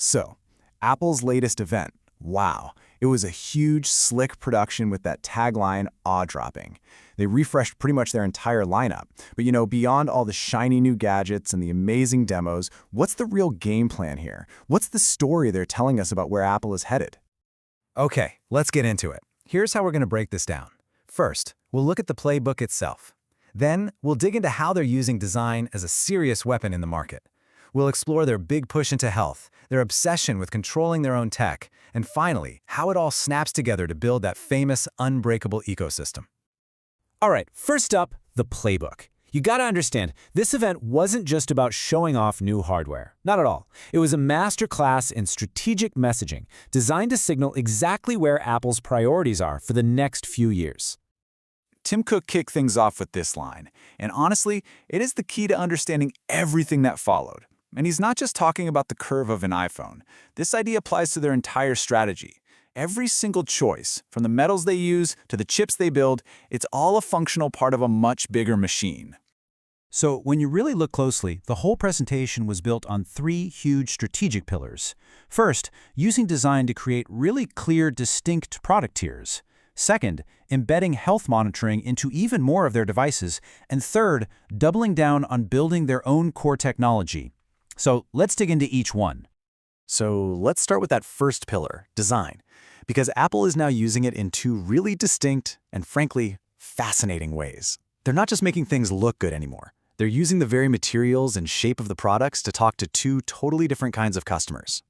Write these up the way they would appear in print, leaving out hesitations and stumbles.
So, Apple's latest event, wow, it was a huge, slick production with that tagline, awe-dropping. They refreshed pretty much their entire lineup. But beyond all the shiny new gadgets and the amazing demos, what's the real game plan here? What's the story they're telling us about where Apple is headed? Okay, let's get into it. Here's how we're going to break this down. First, we'll look at the Playbook itself. Then, we'll dig into how they're using design as a serious weapon in the market. We'll explore their big push into health, their obsession with controlling their own tech, and finally, how it all snaps together to build that famous, unbreakable ecosystem. All right, first up, the Playbook. You gotta understand, this event wasn't just about showing off new hardware. Not at all. It was a masterclass in strategic messaging, designed to signal exactly where Apple's priorities are for the next few years. Tim Cook kicked things off with this line, and honestly, it is the key to understanding everything that followed. And he's not just talking about the curve of an iPhone. This idea applies to their entire strategy. Every single choice, from the metals they use to the chips they build, it's all a functional part of a much bigger machine. So when you really look closely, the whole presentation was built on three huge strategic pillars. First, using design to create really clear, distinct product tiers. Second, embedding health monitoring into even more of their devices. And third, doubling down on building their own core technology. So let's dig into each one. So let's start with that first pillar, design, because Apple is now using it in two really distinct and, frankly, fascinating ways. They're not just making things look good anymore. They're using the very materials and shape of the products to talk to two totally different kinds of customers.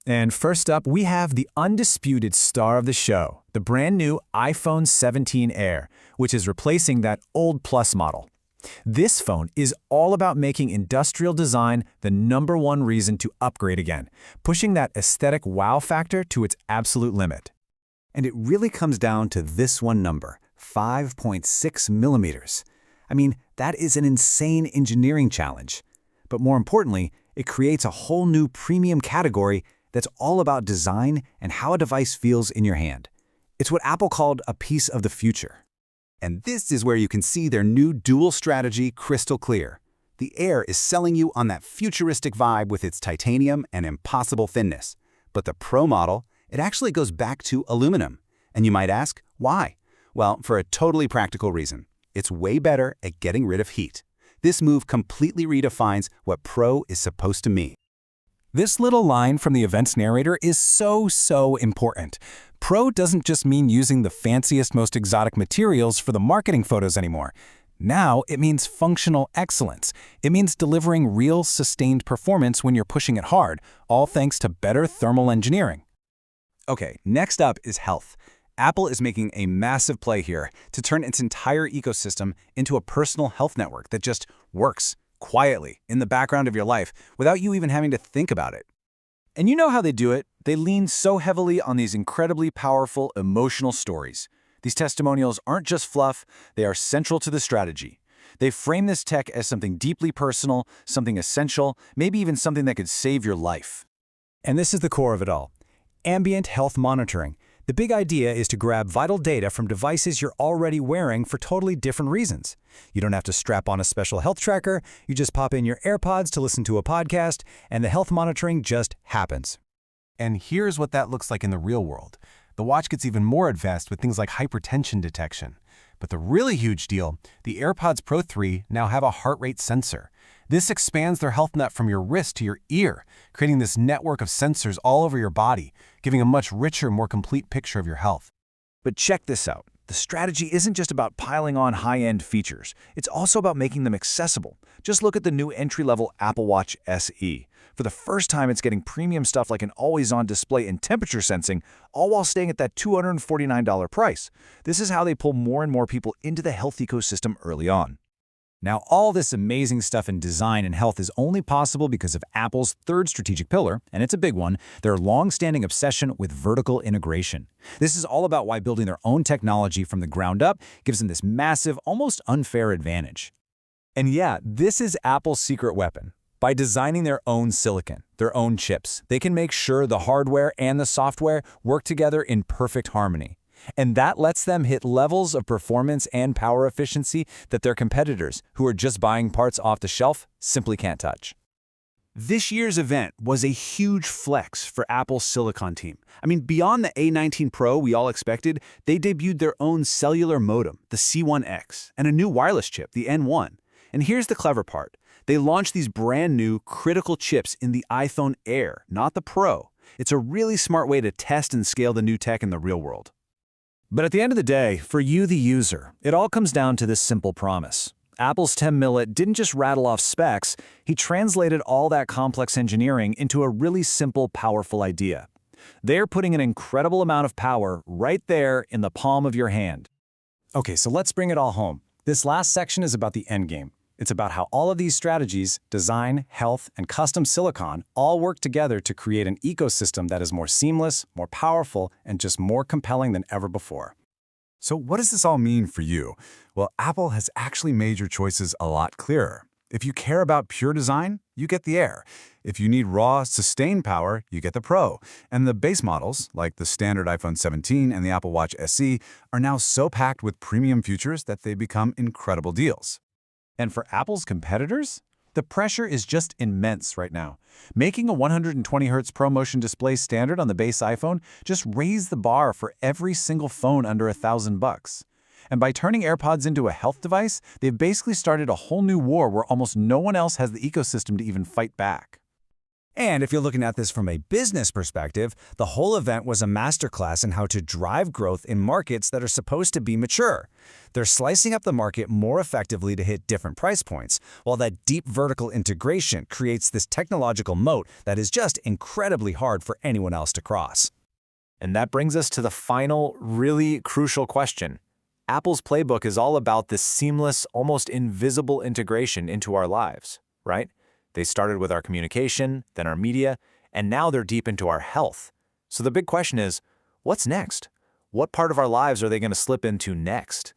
And first up, we have the undisputed star of the show, the brand new iPhone 17 Air, which is replacing that old Plus model. This phone is all about making industrial design the #1 reason to upgrade again, pushing that aesthetic wow factor to its absolute limit. And it really comes down to this one number, 5.6 millimeters. I mean, that is an insane engineering challenge. But more importantly, it creates a whole new premium category that's all about design and how a device feels in your hand. It's what Apple called a piece of the future. And this is where you can see their new dual strategy crystal clear. The Air is selling you on that futuristic vibe with its titanium and impossible thinness. But the Pro model, it actually goes back to aluminum. And you might ask, why? Well, for a totally practical reason. It's way better at getting rid of heat. This move completely redefines what Pro is supposed to mean. This little line from the event's narrator is so important. Pro doesn't just mean using the fanciest, most exotic materials for the marketing photos anymore. Now it means functional excellence. It means delivering real, sustained performance when you're pushing it hard, all thanks to better thermal engineering. Okay, next up is health. Apple is making a massive play here to turn its entire ecosystem into a personal health network that just works quietly in the background of your life without you even having to think about it. And you know how they do it? They lean so heavily on these incredibly powerful emotional stories. These testimonials aren't just fluff, they are central to the strategy. They frame this tech as something deeply personal, something essential, maybe even something that could save your life. And this is the core of it all. Ambient health monitoring. The big idea is to grab vital data from devices you're already wearing for totally different reasons. You don't have to strap on a special health tracker, you just pop in your AirPods to listen to a podcast, and the health monitoring just happens. And here's what that looks like in the real world. The watch gets even more advanced with things like hypertension detection. But the really huge deal, the AirPods Pro 3 now have a heart rate sensor. This expands their health net from your wrist to your ear, creating this network of sensors all over your body, giving a much richer, more complete picture of your health. But check this out. The strategy isn't just about piling on high-end features. It's also about making them accessible. Just look at the new entry-level Apple Watch SE. For the first time, it's getting premium stuff like an always-on display and temperature sensing, all while staying at that $249 price. This is how they pull more and more people into the health ecosystem early on. Now, all this amazing stuff in design and health is only possible because of Apple's third strategic pillar, and it's a big one, their long-standing obsession with vertical integration. This is all about why building their own technology from the ground up gives them this massive, almost unfair advantage. And yeah, this is Apple's secret weapon. By designing their own silicon, their own chips, they can make sure the hardware and the software work together in perfect harmony. And that lets them hit levels of performance and power efficiency that their competitors, who are just buying parts off the shelf, simply can't touch. This year's event was a huge flex for Apple's Silicon team. I mean, beyond the A19 Pro we all expected, they debuted their own cellular modem, the C1X, and a new wireless chip, the N1. And here's the clever part. They launched these brand new critical chips in the iPhone Air, not the Pro. It's a really smart way to test and scale the new tech in the real world. But at the end of the day, for you, the user, it all comes down to this simple promise. Apple's Tim Millett didn't just rattle off specs, he translated all that complex engineering into a really simple, powerful idea. They're putting an incredible amount of power right there in the palm of your hand. Okay, so let's bring it all home. This last section is about the end game. It's about how all of these strategies, design, health, and custom silicon, all work together to create an ecosystem that is more seamless, more powerful, and just more compelling than ever before. So what does this all mean for you? Well, Apple has actually made your choices a lot clearer. If you care about pure design, you get the Air. If you need raw, sustained power, you get the Pro. And the base models, like the standard iPhone 17 and the Apple Watch SE, are now so packed with premium features that they become incredible deals. And for Apple's competitors, the pressure is just immense right now. Making a 120Hz ProMotion display standard on the base iPhone just raised the bar for every single phone under $1,000. And by turning AirPods into a health device, they've basically started a whole new war where almost no one else has the ecosystem to even fight back. And if you're looking at this from a business perspective, the whole event was a masterclass in how to drive growth in markets that are supposed to be mature. They're slicing up the market more effectively to hit different price points, while that deep vertical integration creates this technological moat that is just incredibly hard for anyone else to cross. And that brings us to the final, really crucial question. Apple's Playbook is all about this seamless, almost invisible integration into our lives, right? They started with our communication, then our media, and now they're deep into our health. So the big question is, what's next? What part of our lives are they going to slip into next?